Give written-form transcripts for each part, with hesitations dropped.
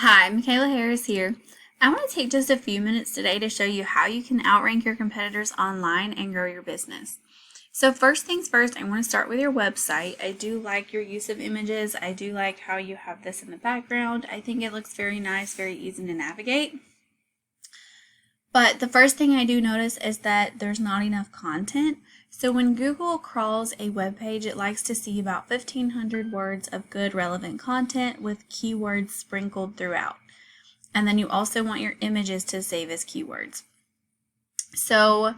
Hi, Michaela Harris here. I want to take just a few minutes today to show you how you can outrank your competitors online and grow your business. So first things first, I want to start with your website. I do like your use of images. I do like how you have this in the background. I think it looks very nice, very easy to navigate. But the first thing I do notice is that there's not enough content. So when Google crawls a web page, it likes to see about 1,500 words of good relevant content with keywords sprinkled throughout. And then you also want your images to save as keywords. So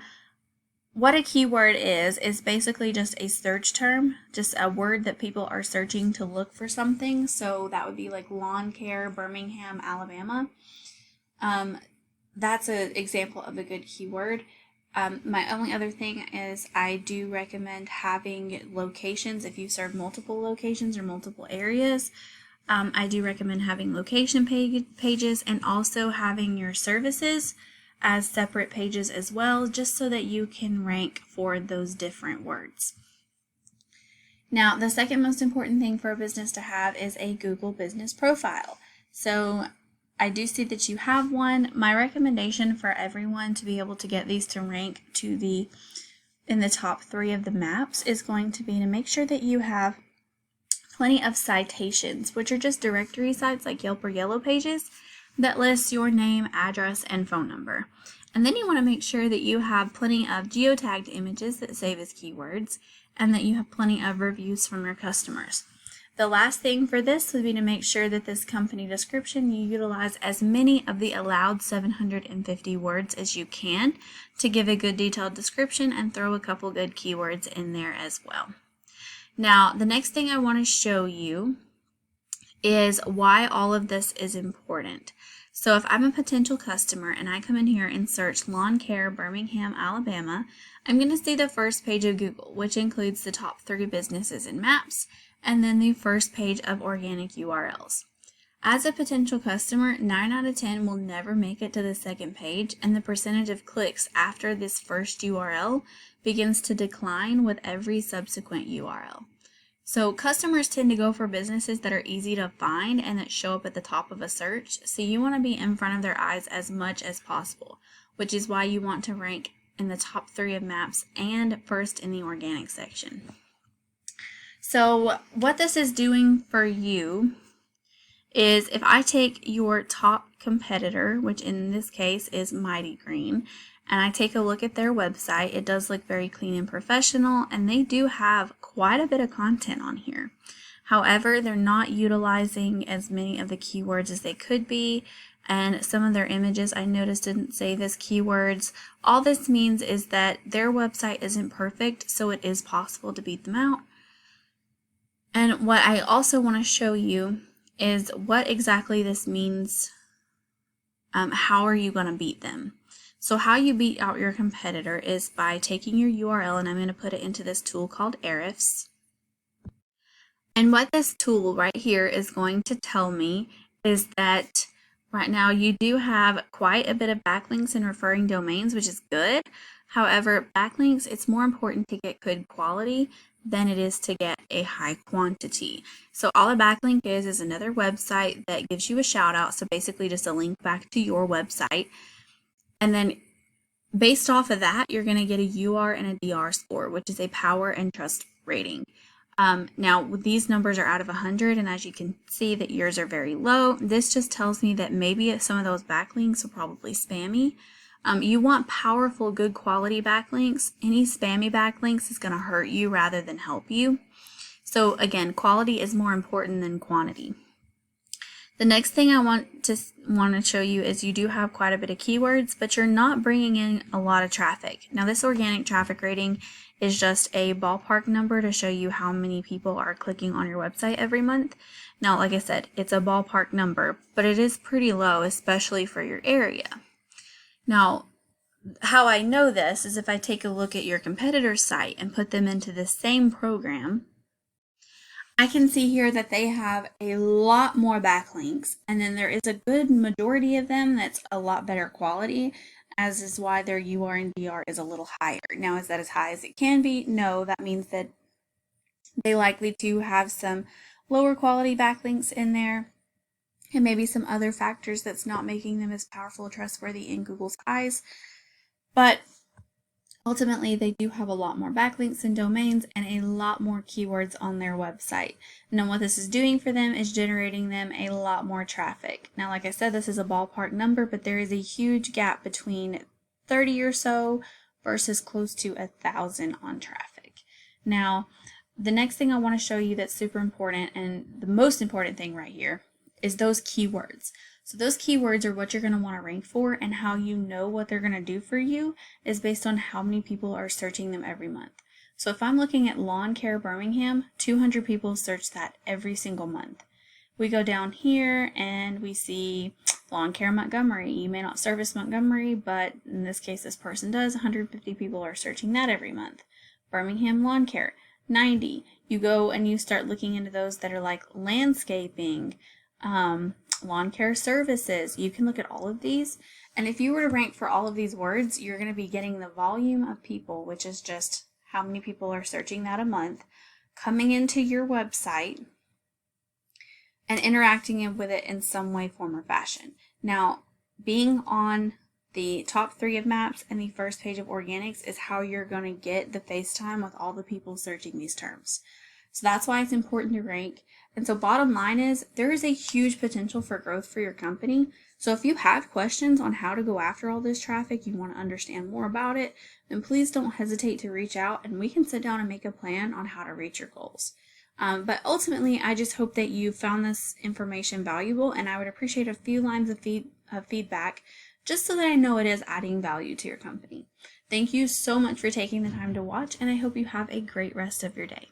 what a keyword is basically just a search term, just a word that people are searching to look for something. So that would be like lawn care, Birmingham, Alabama. That's an example of a good keyword. My only other thing is I do recommend having locations if you serve multiple locations or multiple areas. I do recommend having location pages and also having your services as separate pages as well, just so that you can rank for those different words. Now, the second most important thing for a business to have is a Google business profile. So I do see that you have one. My recommendation for everyone to be able to get these to rank in the top 3 of the maps is going to be to make sure that you have plenty of citations, which are just directory sites like Yelp or Yellow Pages that lists your name, address, and phone number. And then you want to make sure that you have plenty of geotagged images that save as keywords and that you have plenty of reviews from your customers. The last thing for this would be to make sure that this company description you utilize as many of the allowed 750 words as you can to give a good detailed description and throw a couple good keywords in there as well. Now, the next thing I want to show you is why all of this is important. So if I'm a potential customer and I come in here and search lawn care Birmingham, Alabama, I'm going to see the first page of Google, which includes the top 3 businesses and maps, and then the first page of organic URLs. As a potential customer, 9 out of 10 will never make it to the second page, and the percentage of clicks after this first URL begins to decline with every subsequent URL. So customers tend to go for businesses that are easy to find and that show up at the top of a search, so you want to be in front of their eyes as much as possible, which is why you want to rank in the top 3 of maps and first in the organic section. So what this is doing for you is if I take your top competitor, which in this case is Mighty Green, and I take a look at their website, it does look very clean and professional, and they do have quite a bit of content on here. However, they're not utilizing as many of the keywords as they could be, and some of their images I noticed didn't save as keywords. All this means is that their website isn't perfect, so it is possible to beat them out. And what I also want to show you is what exactly this means. How are you going to beat them? So how you beat out your competitor is by taking your URL, and I'm going to put it into this tool called Ahrefs. And what this tool right here is going to tell me is that right now you do have quite a bit of backlinks and referring domains, which is good. However, backlinks, it's more important to get good quality than it is to get a high quantity. So all a backlink is another website that gives you a shout out. So basically just a link back to your website. And then based off of that, you're going to get a UR and a DR score, which is a power and trust rating. Now these numbers are out of 100, and as you can see that yours are very low. This just tells me that maybe some of those backlinks are probably spammy. You want powerful, good quality backlinks. Any spammy backlinks is going to hurt you rather than help you. So again, quality is more important than quantity. The next thing I want to show you is you do have quite a bit of keywords, but you're not bringing in a lot of traffic. Now this organic traffic rating is just a ballpark number to show you how many people are clicking on your website every month. Now, like I said, it's a ballpark number, but it is pretty low, especially for your area. Now, how I know this is if I take a look at your competitor's site and put them into the same program, I can see here that they have a lot more backlinks, and then there is a good majority of them that's a lot better quality, as is why their UR and DR is a little higher. Now, is that as high as it can be? No, that means that they likely to have some lower quality backlinks in there. and maybe some other factors that's not making them as powerful or trustworthy in Google's eyes. But ultimately, they do have a lot more backlinks and domains and a lot more keywords on their website. And then what this is doing for them is generating them a lot more traffic. Now, like I said, this is a ballpark number, but there is a huge gap between 30 or so versus close to 1,000 on traffic. Now, the next thing I want to show you that's super important, and the most important thing right here, is those keywords. So those keywords are what you're going to want to rank for, and how you know what they're going to do for you is based on how many people are searching them every month. So if I'm looking at lawn care Birmingham, 200 people search that every single month. We go down here and we see lawn care Montgomery. You may not service Montgomery, but in this case this person does. 150 people are searching that every month. Birmingham lawn care, 90. You go and you start looking into those that are like landscaping, lawn care services. You can look at all of these, and if you were to rank for all of these words, you're going to be getting the volume of people, which is just how many people are searching that a month, coming into your website and interacting with it in some way, form, or fashion. Now, being on the top 3 of maps and the first page of organics is how you're going to get the face time with all the people searching these terms. So that's why it's important to rank. And so bottom line is, there is a huge potential for growth for your company. So if you have questions on how to go after all this traffic, you want to understand more about it, then please don't hesitate to reach out and we can sit down and make a plan on how to reach your goals. But ultimately, I just hope that you found this information valuable, and I would appreciate a few lines of feedback just so that I know it is adding value to your company. Thank you so much for taking the time to watch, and I hope you have a great rest of your day.